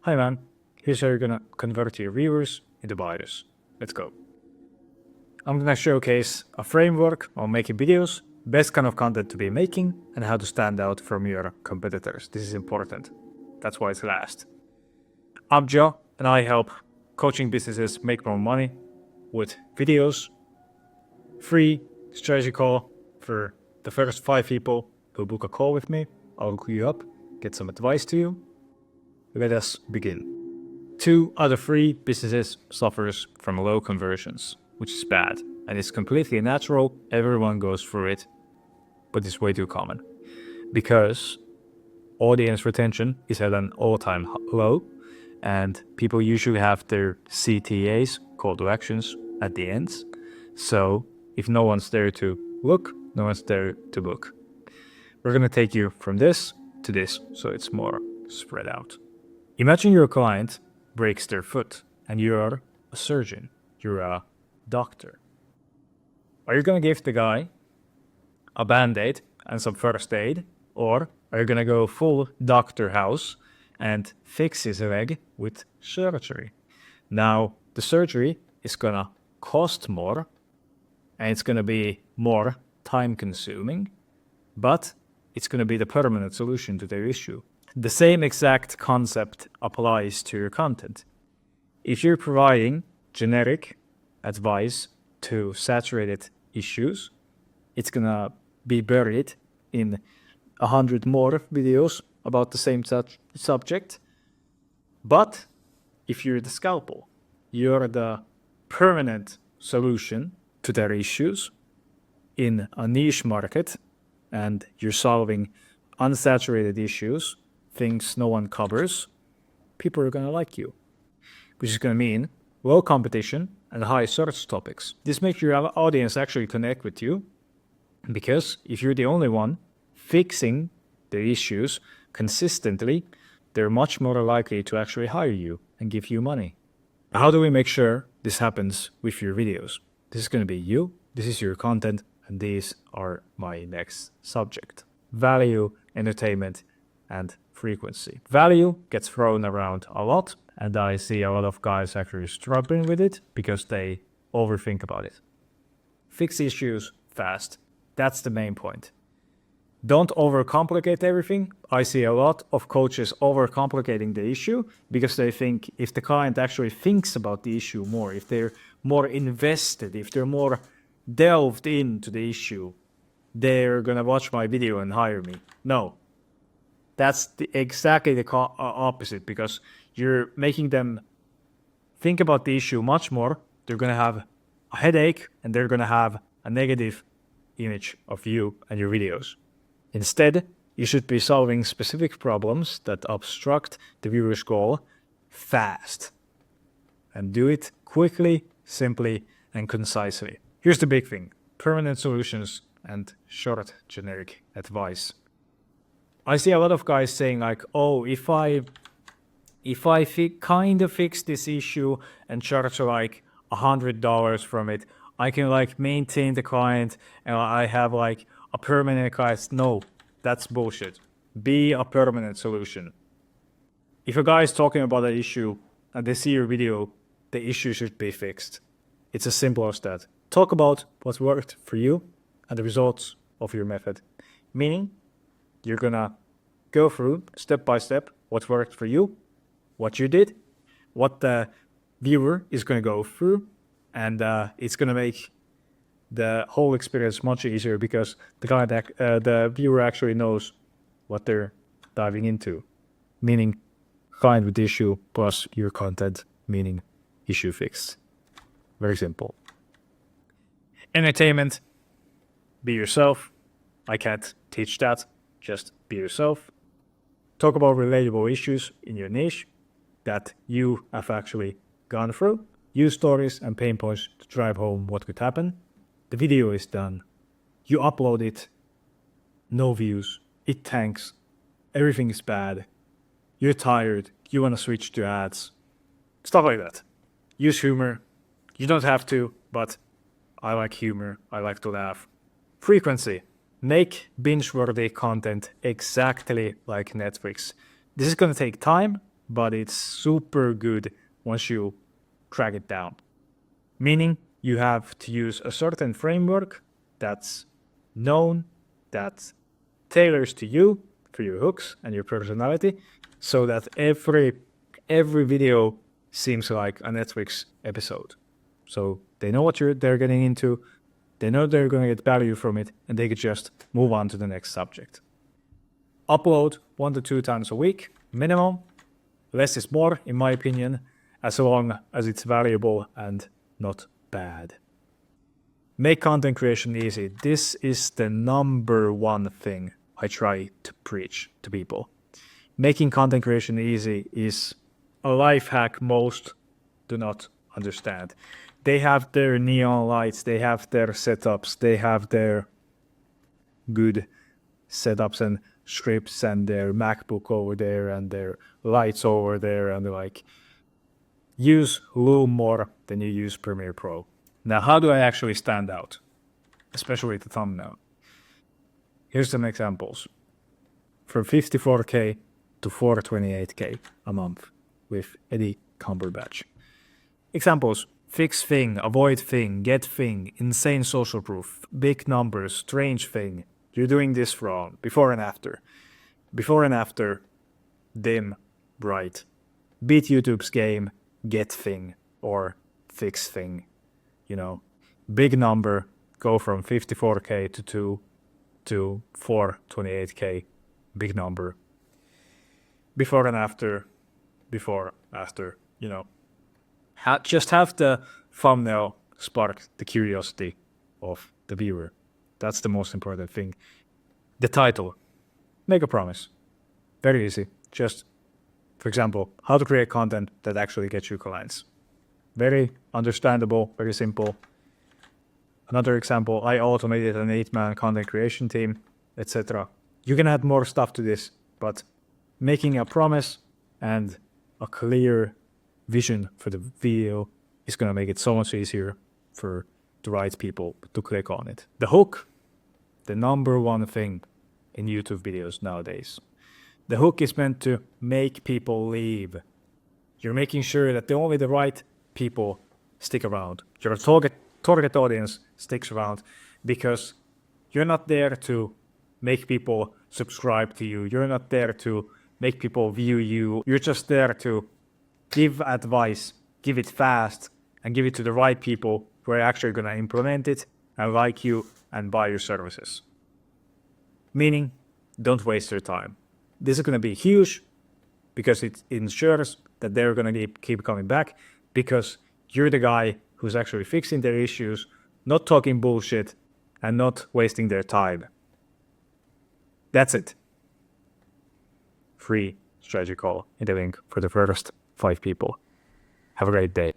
Hi man, here's how you're gonna convert your viewers into buyers. Let's go. I'm gonna showcase a framework on making videos, best kind of content to be making, and how to stand out from your competitors. This is important. That's why it's last. I'm Joe, and I help coaching businesses make more money with videos. Free strategy call for the first 5 people who book a call with me. I'll hook you up, get some advice to you. Let us begin. 2 out of 3 businesses suffers from low conversions, which is bad, and it's completely natural. Everyone goes through it, but it's way too common because audience retention is at an all-time low, and people usually have their CTAs, call to actions, at the end. So if no one's there to look, no one's there to book. We're gonna take you from this to this, so it's more spread out. Imagine your client breaks their foot and you're a surgeon, you're a doctor. Are you gonna give the guy a band-aid and some first aid, or are you gonna go full doctor house and fix his leg with surgery? Now, the surgery is gonna cost more and it's gonna be more time consuming, but it's gonna be the permanent solution to their issue. The same exact concept applies to your content. If you're providing generic advice to saturated issues, it's gonna be buried in 100 more videos about the same subject. But if you're the scalpel, you're the permanent solution to their issues in a niche market, and you're solving unsaturated issues, things no one covers, people are gonna like you, which is gonna mean low competition and high search topics. This makes your audience actually connect with you, because if you're the only one fixing the issues consistently, they're much more likely to actually hire you and give you money. How do we make sure this happens with your videos? This is gonna be you, this is your content, and these are my next subject. Value, entertainment, and frequency. Value gets thrown around a lot, and I see a lot of guys actually struggling with it because they overthink about it. Fix issues fast. That's the main point. Don't overcomplicate everything. I see a lot of coaches overcomplicating the issue because they think if the client actually thinks about the issue more, if they're more invested, if they're more delved into the issue, they're gonna watch my video and hire me. No. That's exactly the opposite, because you're making them think about the issue much more. They're going to have a headache and they're going to have a negative image of you and your videos. Instead, you should be solving specific problems that obstruct the viewer's goal fast. And do it quickly, simply, and concisely. Here's the big thing: permanent solutions and short generic advice. I see a lot of guys saying like, oh, if I kind of fix this issue and charge like $100 from it, I can like maintain the client and I have like a permanent client. No, that's bullshit. Be a permanent solution. If a guy is talking about an issue and they see your video, the issue should be fixed. It's as simple as that. Talk about what worked for you and the results of your method. Meaning, you're gonna go through step by step what worked for you, what you did, what the viewer is gonna go through, and it's gonna make the whole experience much easier because the viewer actually knows what they're diving into. Meaning, client with issue plus your content, meaning issue fixed. Very simple. Entertainment. Be yourself. I can't teach that. Just be yourself. Talk about relatable issues in your niche that you have actually gone through. Use stories and pain points to drive home what could happen. The video is done. You upload it. No views. It tanks. Everything is bad. You're tired. You want to switch to ads. Stuff like that. Use humor. You don't have to, but I like humor. I like to laugh. Frequency. Make binge-worthy content exactly like Netflix. This is going to take time, but it's super good once you track it down. Meaning you have to use a certain framework that's known, that tailors to you for your hooks and your personality, so that every video seems like a Netflix episode. So they know what they're getting into, they know they're going to get value from it, and they could just move on to the next subject. Upload 1 to 2 times a week, minimum. Less is more, in my opinion, as long as it's valuable and not bad. Make content creation easy. This is the number one thing I try to preach to people. Making content creation easy is a life hack most do not understand. They have their neon lights, they have their setups, they have their good setups and scripts and their MacBook over there and their lights over there, and they're like, use Loom more than you use Premiere Pro. Now, how do I actually stand out? Especially the thumbnail. Here's some examples. From 54K to 428K a month with Eddie Cumberbatch. Examples: fix thing, avoid thing, get thing, insane social proof, big numbers, strange thing, you're doing this wrong, before and after. Before and after, dim, bright. Beat YouTube's game, get thing, or fix thing. You know, big number, go from 54K to 2 to 428K, big number. Before and after, you know. Just have the thumbnail spark the curiosity of the viewer. That's the most important thing. The title. Make a promise. Very easy. Just, for example, how to create content that actually gets you clients. Very understandable, very simple. Another example, I automated an 8-man content creation team, etc. You can add more stuff to this, but making a promise and a clear vision for the video is going to make it so much easier for the right people to click on it. The hook, the number one thing in YouTube videos nowadays. The hook is meant to make people leave. You're making sure that only the right people stick around. Your target audience sticks around because you're not there to make people subscribe to you. You're not there to make people view you. You're just there to give advice, give it fast, and give it to the right people who are actually going to implement it and like you and buy your services. Meaning, don't waste your time. This is going to be huge because it ensures that they're going to keep coming back because you're the guy who's actually fixing their issues, not talking bullshit, and not wasting their time. That's it. Free strategy call in the link for the first 5 people. Have a great day.